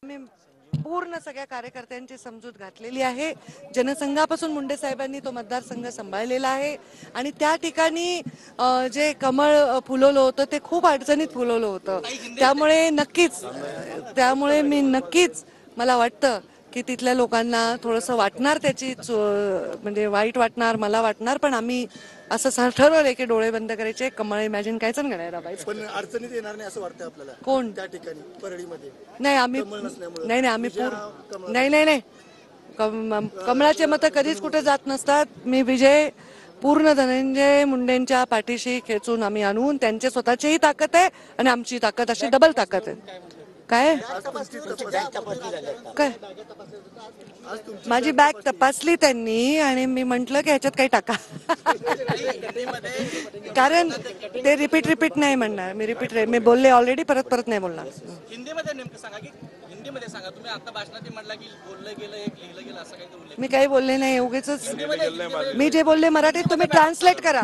मी पूर्ण सगळ्या कार्यकर्त्यांची समजूत घातलेली आहे. जनसंघापासून मुंडे साहेबांनी तो मतदारसंघ सांभाळलेला आहे आणि त्या ठिकाणी जे कमळ फुलवलं होतं ते खूप अडचणीत फुलवलं होतं. त्यामुळे मी नक्कीच मला वाटतं की तिथल्या लोकांना थोडंसं वाटणार, त्याची म्हणजे वाईट वाटणार, मला वाटणार, पण आम्ही असं ठरवलंय की डोळे बंद करायचे, कमळ इमॅजिन करायचं आणि गणायला पाहिजे. पण अडचणीत येणार नाही असं वाटतं आपल्याला. कोण त्या ठिकाणी परळीमध्ये नाही आम्ही नाही आम्ही नाही कमळाचे मत कधीच कुठे जात नसतात. मी विजय पूर्ण धनंजय मुंडेंच्या पाठीशी खेचून आम्ही आणून, त्यांचे स्वतःचीही ताकद आहे आणि आमची ताकद अशी डबल ताकद आहे. काय काय माझी बॅग तपासली त्यांनी आणि मी म्हंटल की ह्याच्यात काही टाका. कारण ते रिपीट नाही म्हणणार. मी बोलले ऑलरेडी, परत नाही बोलणार. हिंदीमध्ये नेमकं सांगा की हिंदीमध्ये सांगा. तुम्ही आता भाषणात म्हटलं की बोललं गेलं एक लिहिलं गेलं असं काही उल्लेख. मी काही बोलले नाही, उगीच मी जे बोलले मराठीत तुम्ही ट्रान्सलेट करा.